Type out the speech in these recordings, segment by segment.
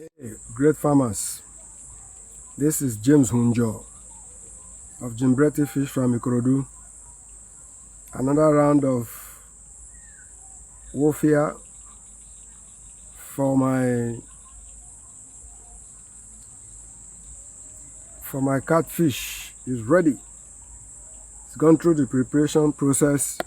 Hey, great farmers. This is James Hunjo of Jimbreti Fish from Ikorodu. Another round of WOLFIA for my catfish is ready. It's gone through the preparation process,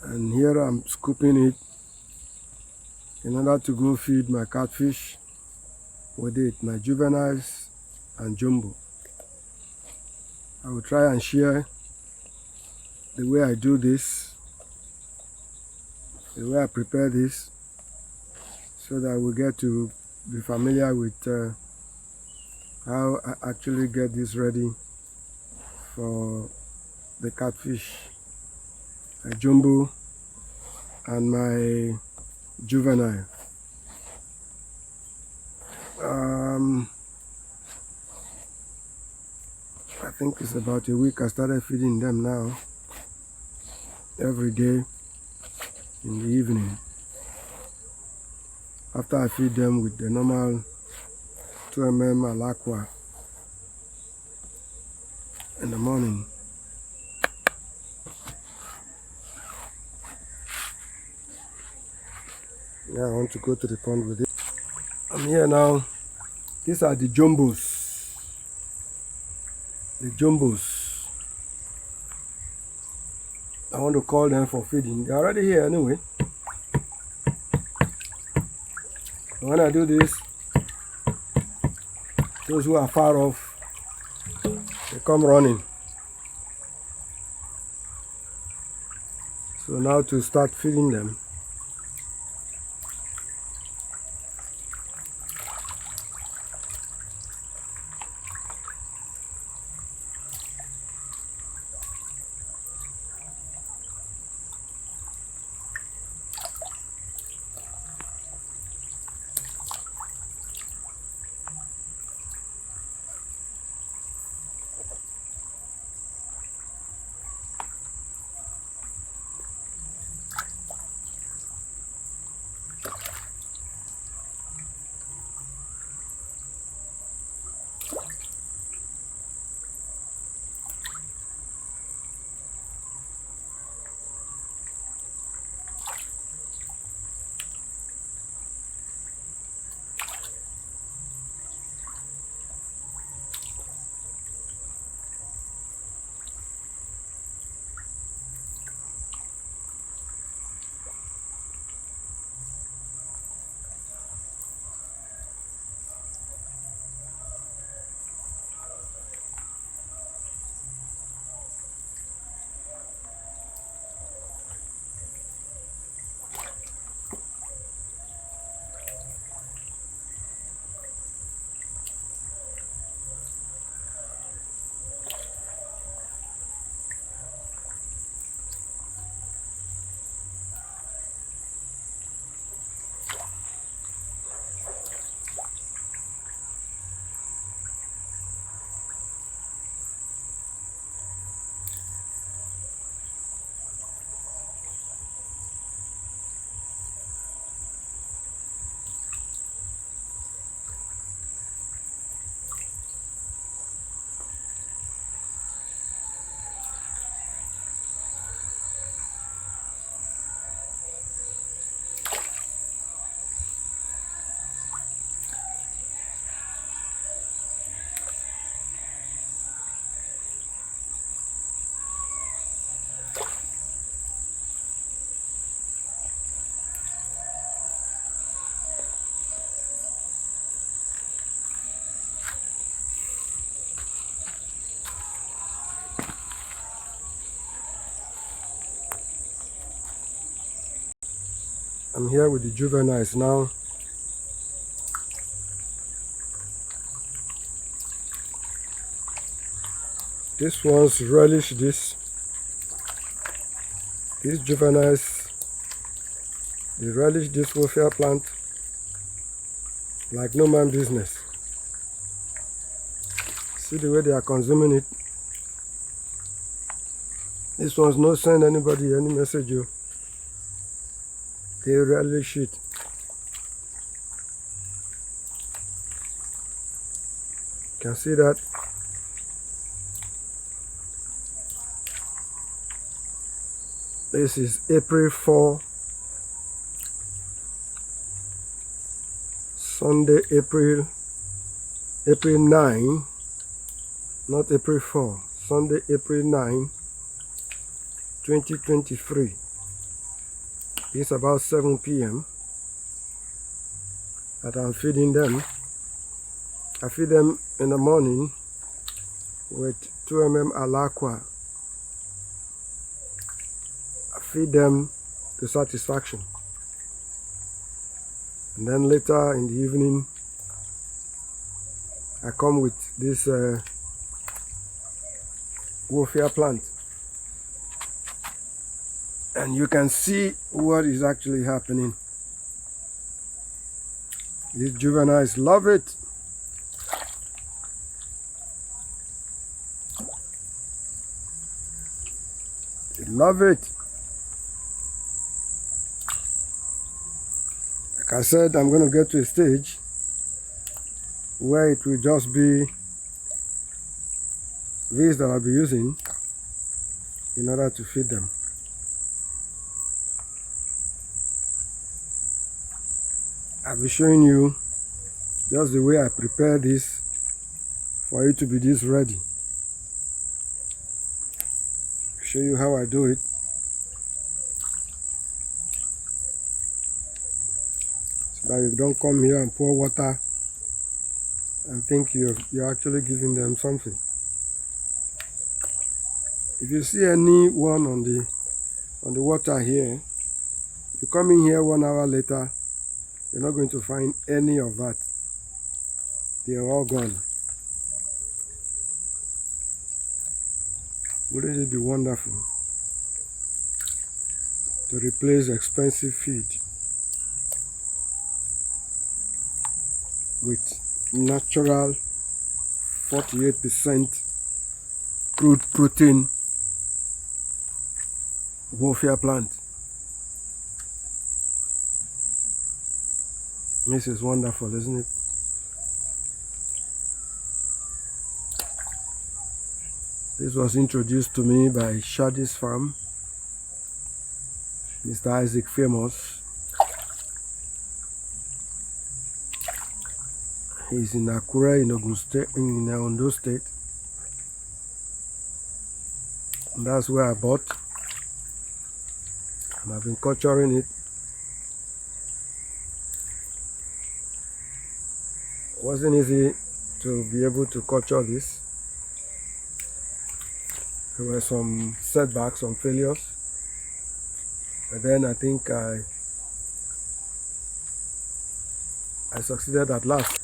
and here I'm scooping it in order to go feed my catfish with it, my juveniles and jumbo. I will try and share the way I do this, the way I prepare this, so that we get to be familiar with how I actually get this ready for the catfish, my jumbo and my juvenile. I think it's about a week I started feeding them now, every day in the evening, after I feed them with the normal 2 mm Alaqua in the morning. Now I want to go to the pond with it. I'm here now. These are the jumbos. The jumbos. I want to call them for feeding. They're already here anyway. When I do this, those who are far off, they come running. So now to start feeding them. I'm here with the juveniles now. These ones relish this. These juveniles, they relish this WOLFIA plant like no man business. See the way they are consuming it. This one's not send anybody any message. They relish it. can see that this is April 4, Sunday, April 9, not April 4, Sunday, April 9, 2023. It's about 7 p.m. that I'm feeding them. I feed them in the morning with 2 mm Alaqua. I feed them to satisfaction. And then later in the evening, I come with this WOLFIA plant. And you can see what is actually happening. These juveniles love it. They love it. Like I said, I'm going to get to a stage where it will just be these that I'll be using in order to feed them. I'll be showing you just the way I prepare this for it to be this ready. I'll show you how I do it. So that you don't come here and pour water and think you're actually giving them something. If you see anyone on the water here, you come in here 1 hour later, you're not going to find any of that. They are all gone. Wouldn't it be wonderful to replace expensive feed with natural 48% crude protein WOLFIA plant? This is wonderful, isn't it? This was introduced to me by Shadi's farm, Mr. Isaac Famous. He's in Akure in Ondo State. And that's where I bought. And I've been culturing it. It wasn't easy to be able to culture this. There were some setbacks, some failures. But then I think I succeeded at last.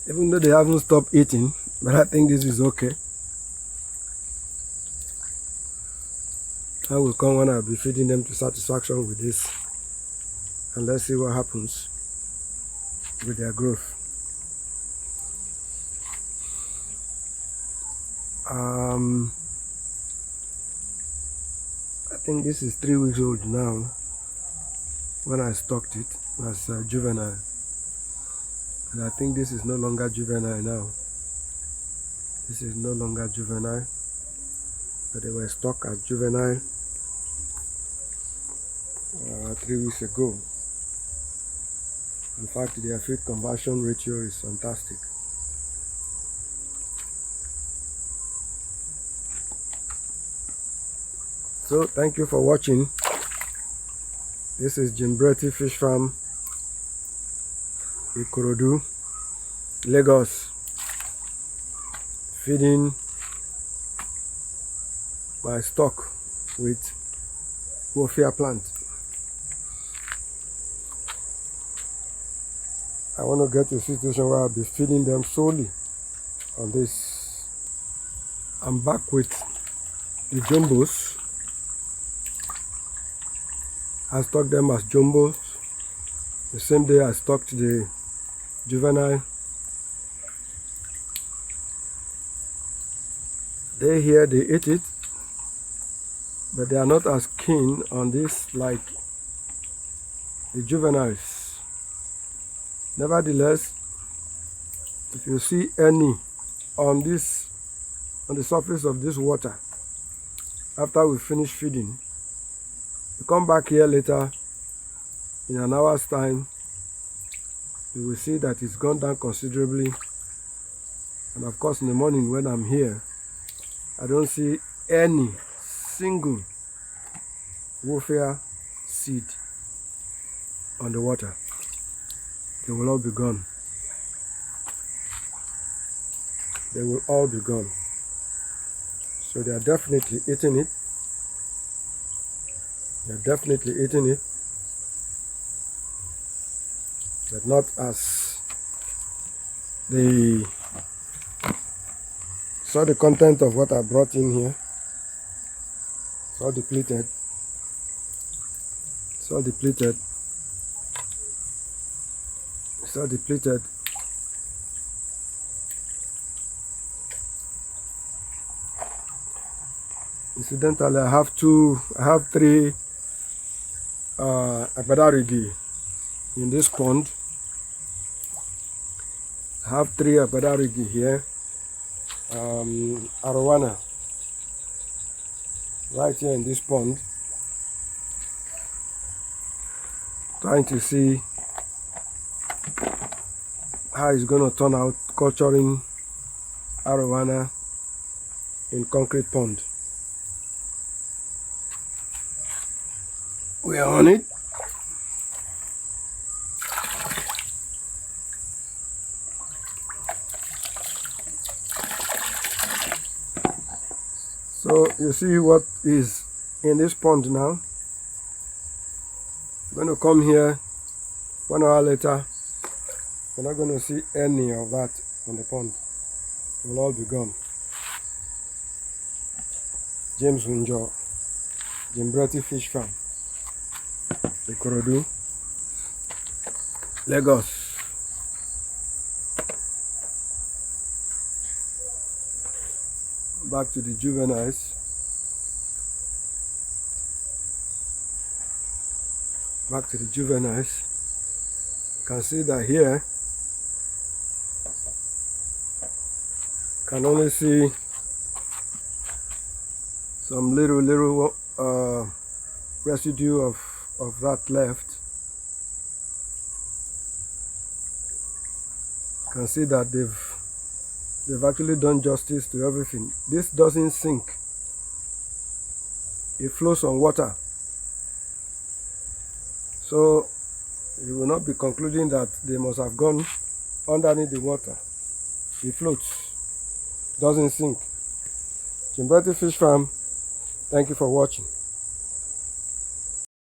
Even though they haven't stopped eating, but I think this is okay. I will come when I'll be feeding them to satisfaction with this. And let's see what happens with their growth. I think this is 3 weeks old now when I stocked it as a juvenile. And I think this is no longer juvenile now. This is no longer juvenile, but they were stocked as juvenile 3 weeks ago. In fact, their feed conversion ratio is fantastic. So thank you for watching. This is Jimbretti Fish Farm, Ikorodu, Lagos, feeding my stock with WOLFIA plant. I want to get to a situation where I'll be feeding them solely on this. I'm back with the jumbos. I stocked them as jumbos the same day I stocked the juvenile. They here, they eat it, but they are not as keen on this like the juveniles. Nevertheless, If you see any on the surface of this water after we finish feeding, you come back here later in an hour's time, you will see that it's gone down considerably. And of course in the morning when I'm here, I don't see any single WOLFIA seed on the water. They will all be gone. They will all be gone. So they are definitely eating it. They are definitely eating it, but not as they saw the content of what I brought in here. It's all depleted. It's all depleted. It's all depleted. Incidentally, I have three abadarigi in this pond. I have three abadarigi here. Arowana right here in this pond. Trying to see how it's going to turn out culturing arowana in concrete pond. We are on it. So you see what is in this pond now. I'm going to come here 1 hour later. We're not going to see any of that on the pond. It will all be gone. James Hunjo, Jimbreti Fish Farm, Ikorodu, Lagos. Back to the juveniles. Back to the juveniles. You can see that here you can only see some little residue of that left. You can see that they've actually done justice to everything. This doesn't sink. It flows on water. So you will not be concluding that they must have gone underneath the water. It floats, doesn't sink. Jimbreti Fish Farm, thank you for watching.